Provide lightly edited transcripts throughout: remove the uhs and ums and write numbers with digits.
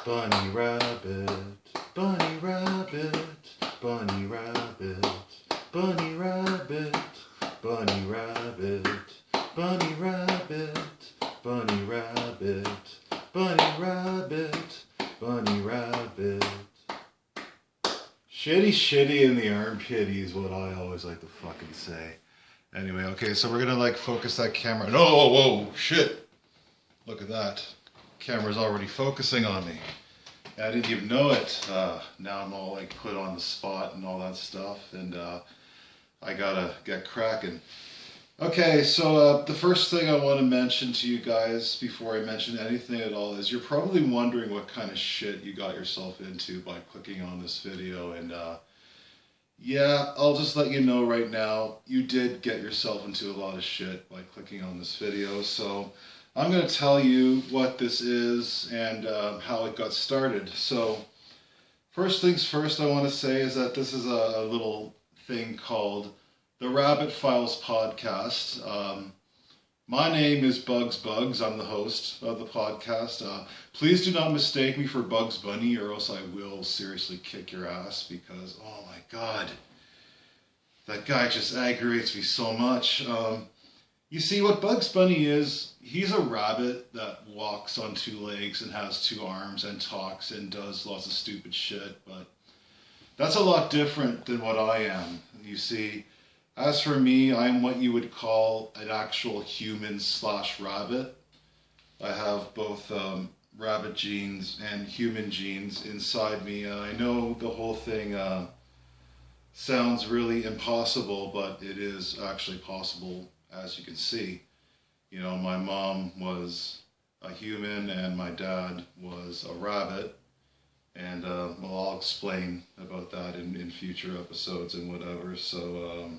Bunny rabbit, bunny rabbit, bunny rabbit, bunny rabbit, bunny rabbit, bunny rabbit, bunny rabbit, bunny rabbit, bunny rabbit. Shitty in the armpitty is what I always like to fucking say. Anyway, okay, so we're gonna like focus that camera. No, whoa, shit. Look at that. Camera's already focusing on me. I didn't even know it. Now I'm all like put on the spot and all that stuff, and I gotta get cracking. Okay, so the first thing I want to mention to you guys before I mention anything at all is you're probably wondering what kind of shit you got yourself into by clicking on this video, and yeah, I'll just let you know right now, you did get yourself into a lot of shit by clicking on this video, so I'm going to tell you what this is and how it got started. So, first things first I want to say is that this is a little thing called the Rabbit Files Podcast. My name is Bugs. I'm the host of the podcast. Please do not mistake me for Bugs Bunny, or else I will seriously kick your ass, because, oh my god, that guy just aggravates me so much. You see, what Bugs Bunny is, he's a rabbit that walks on two legs and has two arms and talks and does lots of stupid shit, but that's a lot different than what I am. You see, as for me, I'm what you would call an actual human/rabbit. I have both rabbit genes and human genes inside me. I know the whole thing sounds really impossible, but it is actually possible. As you can see, you know, my mom was a human and my dad was a rabbit, and well, I'll explain about that in future episodes and whatever. So,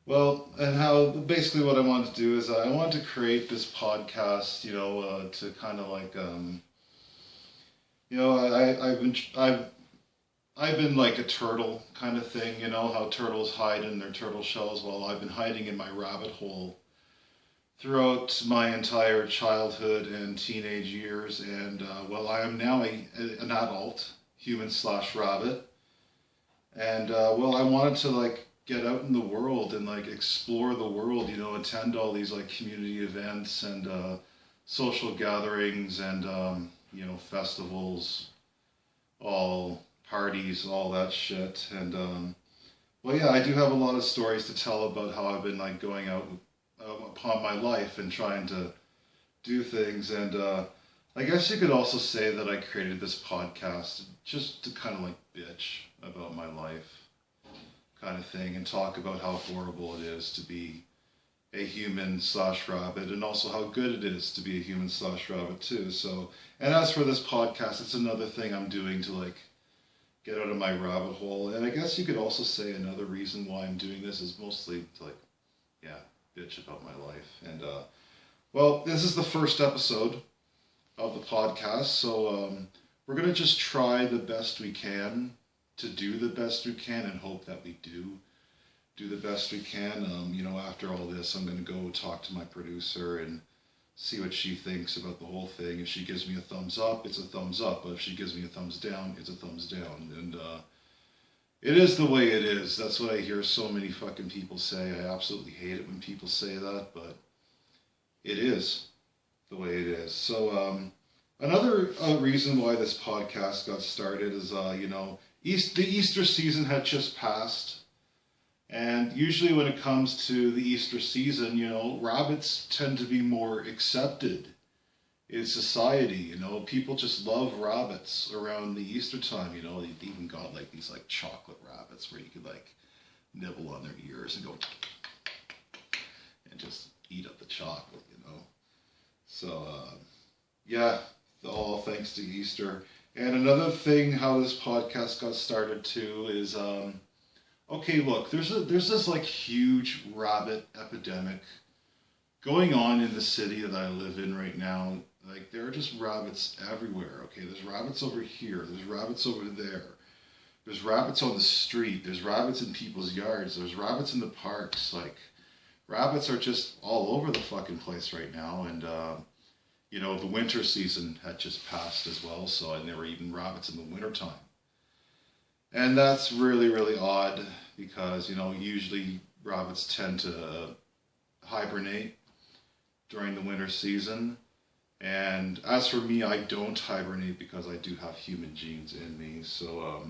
well, and how basically what I wanted to do is I wanted to create this podcast, you know, to kind of like, you know, I've been like a turtle kind of thing, you know, how turtles hide in their turtle shells. Well, I've been hiding in my rabbit hole throughout my entire childhood and teenage years. And, well, I am now an adult, human/rabbit. And, well, I wanted to, like, get out in the world and, like, explore the world, you know, attend all these, like, community events and social gatherings and, you know, festivals, all parties, all that shit. And well, yeah, I do have a lot of stories to tell about how I've been like going out upon my life and trying to do things. And I guess you could also say that I created this podcast just to kind of like bitch about my life kind of thing and talk about how horrible it is to be a human/rabbit, and also how good it is to be a human/rabbit too. So, and as for this podcast, it's another thing I'm doing to like get out of my rabbit hole. And I guess you could also say another reason why I'm doing this is mostly to like, yeah, bitch about my life. And well, this is the first episode of the podcast, so we're gonna just try the best we can to do the best we can and hope that we do the best we can. You know, after all this, I'm gonna go talk to my producer and see what she thinks about the whole thing. If she gives me a thumbs up, it's a thumbs up. But if she gives me a thumbs down, it's a thumbs down. And it is the way it is. That's what I hear so many fucking people say. I absolutely hate it when people say that, but it is the way it is. So another reason why this podcast got started is, you know, the Easter season had just passed. And usually when it comes to the Easter season, you know, rabbits tend to be more accepted in society. You know, people just love rabbits around the Easter time. You know, they even got like these like chocolate rabbits where you could like nibble on their ears and go and just eat up the chocolate, you know. So, yeah, all thanks to Easter. And another thing how this podcast got started too is, okay, look, there's this like huge rabbit epidemic going on in the city that I live in right now. Like, there are just rabbits everywhere. Okay, there's rabbits over here, there's rabbits over there, there's rabbits on the street, there's rabbits in people's yards, there's rabbits in the parks. Like, rabbits are just all over the fucking place right now. And the winter season had just passed as well, so and there were even rabbits in the wintertime. And that's really, really odd because, usually rabbits tend to hibernate during the winter season. And as for me, I don't hibernate because I do have human genes in me. So,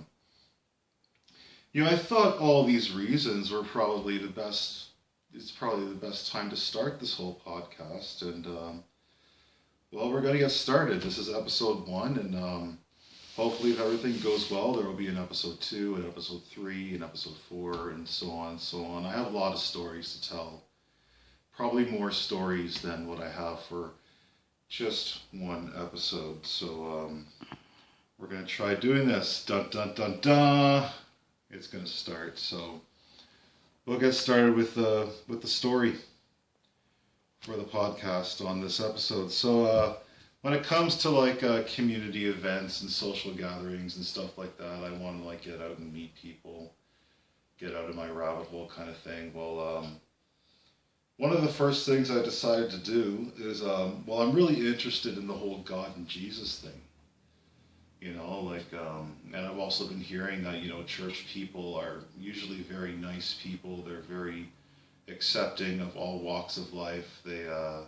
I thought all these reasons were probably the best. It's probably the best time to start this whole podcast. And, well, we're going to get started. This is episode 1. And hopefully, if everything goes well, there will be an episode 2, an episode 3, an episode 4, and so on and so on. I have a lot of stories to tell. Probably more stories than what I have for just one episode. So we're going to try doing this. Dun, dun, dun, dun. It's going to start. So we'll get started with the story for the podcast on this episode. So when it comes to like community events and social gatherings and stuff like that, I want to like get out and meet people, get out of my rabbit hole kind of thing. Well, one of the first things I decided to do is, I'm really interested in the whole God and Jesus thing. And I've also been hearing that, church people are usually very nice people. They're very accepting of all walks of life. They're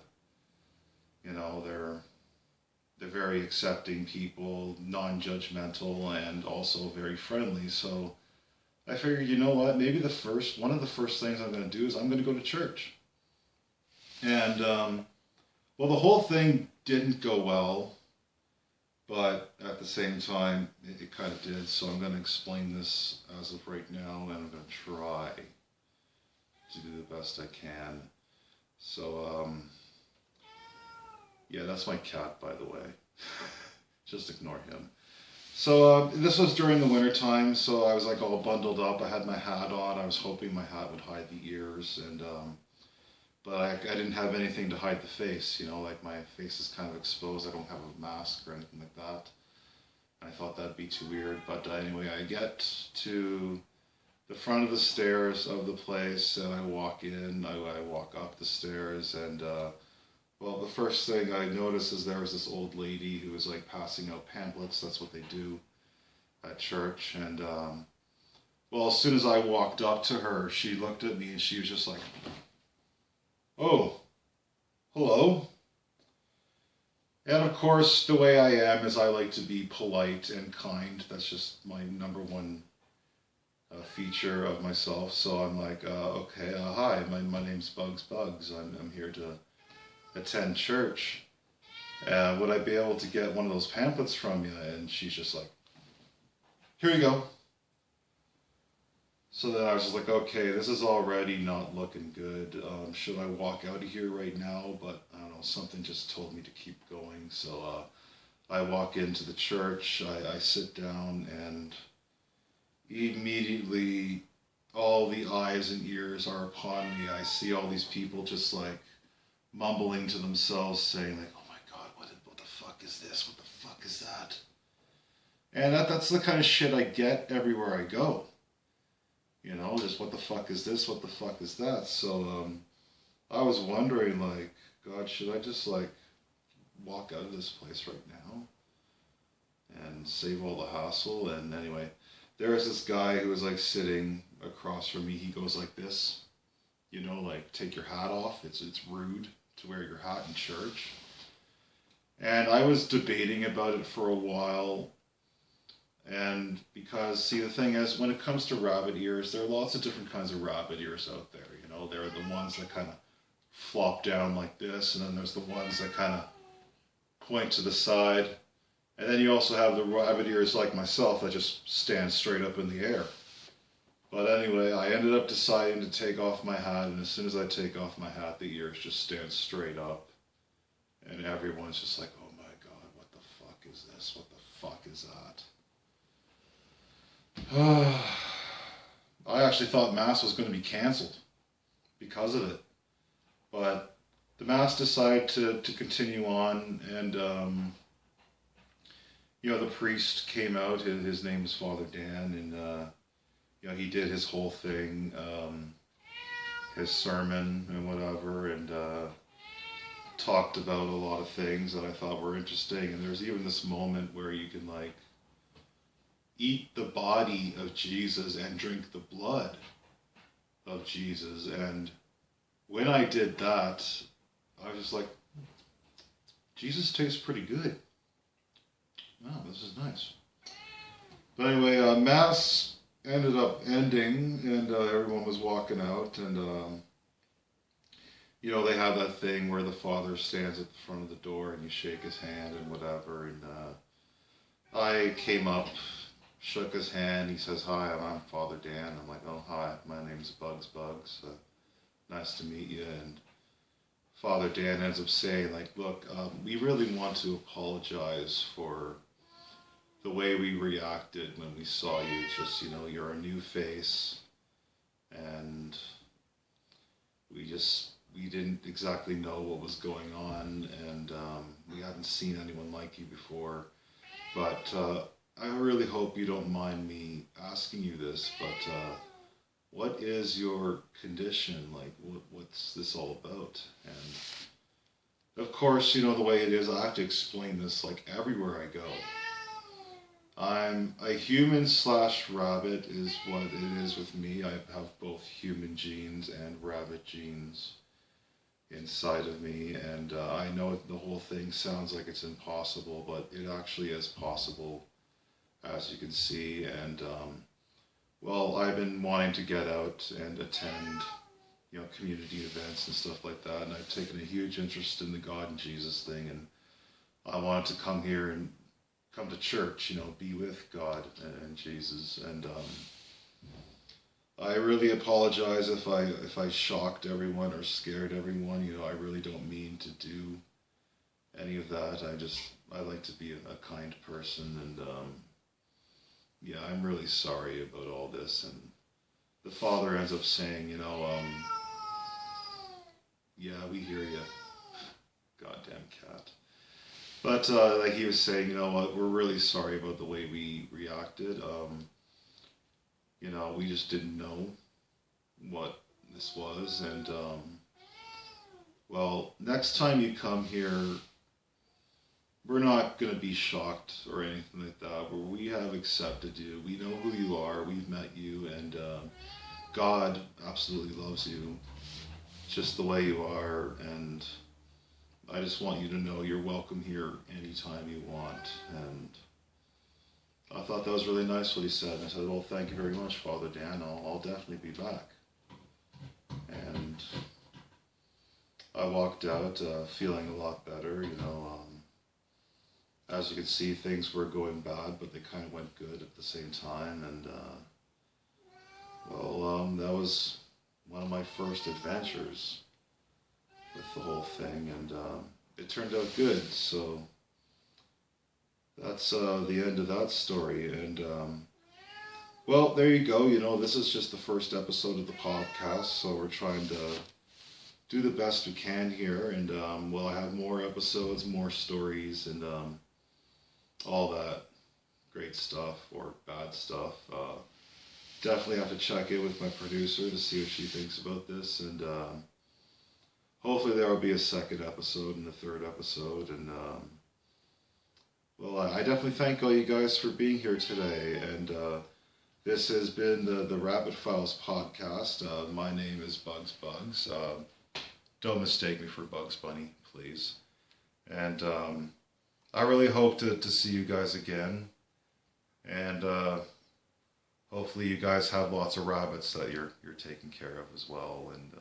very accepting people, non-judgmental, and also very friendly. So I figured, maybe one of the first things I'm going to do is I'm going to go to church. And, the whole thing didn't go well, but at the same time, it kind of did. So I'm going to explain this as of right now, and I'm going to try to do the best I can. So, yeah, that's my cat, by the way. Just ignore him. So this was during the winter time, so I was like all bundled up. I had my hat on. I was hoping my hat would hide the ears, and but I didn't have anything to hide the face. Like my face is kind of exposed. I don't have a mask or anything like that. I thought that'd be too weird, but anyway, I get to the front of the stairs of the place, and I walk in. I walk up the stairs, and the first thing I notice is there was this old lady who was like passing out pamphlets. That's what they do at church. And as soon as I walked up to her, she looked at me and she was just like, "Oh, hello." And of course, the way I am is I like to be polite and kind. That's just my number one feature of myself. So I'm like, okay, hi, my name's Bugs. I'm here to attend church. Would I be able to get one of those pamphlets from you? And she's just like, "Here you go." So then I was just like, okay, this is already not looking good. Should I walk out of here right now? But I don't know, something just told me to keep going. So I walk into the church, I sit down, and immediately all the eyes and ears are upon me. I see all these people just like mumbling to themselves, saying like, "Oh my God, what the fuck is this? What the fuck is that?" And that's the kind of shit I get everywhere I go. Just what the fuck is this? What the fuck is that? So I was wondering, like, God, should I just like walk out of this place right now and save all the hassle? And anyway, there was this guy who was like sitting across from me. He goes like this, like, take your hat off. It's rude to wear your hat in church. And I was debating about it for a while. And because, see, the thing is, when it comes to rabbit ears, there are lots of different kinds of rabbit ears out there. There are the ones that kind of flop down like this, and then there's the ones that kind of point to the side. And then you also have the rabbit ears like myself that just stand straight up in the air. But anyway, I ended up deciding to take off my hat, and as soon as I take off my hat, the ears just stand straight up. And everyone's just like, "Oh my God, what the fuck is this? What the fuck is that?" I actually thought Mass was going to be canceled because of it. But the Mass decided to continue on, and the priest came out. His name is Father Dan, and he did his whole thing, his sermon and whatever, and talked about a lot of things that I thought were interesting, and there's even this moment where you can like eat the body of Jesus and drink the blood of Jesus. And when I did that, I was just like, Jesus tastes pretty good. Wow, this is nice. But anyway, Mass ended up ending, and everyone was walking out, and they have that thing where the father stands at the front of the door and you shake his hand and whatever. And I came up, shook his hand. He says, "Hi, I'm Father Dan." I'm like, "Oh, hi, my name's Bugs. Nice to meet you." And Father Dan ends up saying, like, "Look, we really want to apologize for the way we reacted when we saw you. Just, you're a new face, and we didn't exactly know what was going on, and we hadn't seen anyone like you before. But I really hope you don't mind me asking you this, but what is your condition? Like, what's this all about?" And of course, the way it is, I have to explain this like everywhere I go. I'm a human/rabbit is what it is with me. I have both human genes and rabbit genes inside of me, and I know the whole thing sounds like it's impossible, but it actually is possible, as you can see. And well, I've been wanting to get out and attend community events and stuff like that, and I've taken a huge interest in the God and Jesus thing, and I wanted to come here and come to church, be with God and Jesus. And I really apologize if I shocked everyone or scared everyone. I really don't mean to do any of that. I like to be a kind person, and yeah, I'm really sorry about all this. And the father ends up saying, yeah, we hear you, goddamn cat. But like he was saying, we're really sorry about the way we reacted. We just didn't know what this was. And well, next time you come here, we're not going to be shocked or anything like that. We have accepted you. We know who you are. We've met you, and God absolutely loves you just the way you are. And I just want you to know you're welcome here anytime you want. And I thought that was really nice what he said. And I said, "Well, thank you very much, Father Dan. I'll definitely be back." And I walked out feeling a lot better. As you can see, things were going bad, but they kind of went good at the same time. And well, that was one of my first adventures with the whole thing, and it turned out good. So that's the end of that story. And well, there you go. This is just the first episode of the podcast, so we're trying to do the best we can here. And well, I have more episodes, more stories, and all that great stuff or bad stuff. Definitely have to check in with my producer to see what she thinks about this, and hopefully there will be a second episode and a third episode. And well, I definitely thank all you guys for being here today. And this has been the Rabbit Files podcast. My name is Bugs. Don't mistake me for Bugs Bunny, please. And I really hope to see you guys again. And hopefully you guys have lots of rabbits that you're taking care of as well. And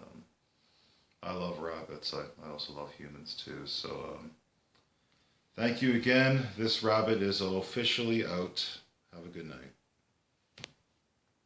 I love rabbits. I also love humans too. So thank you again. This rabbit is officially out. Have a good night.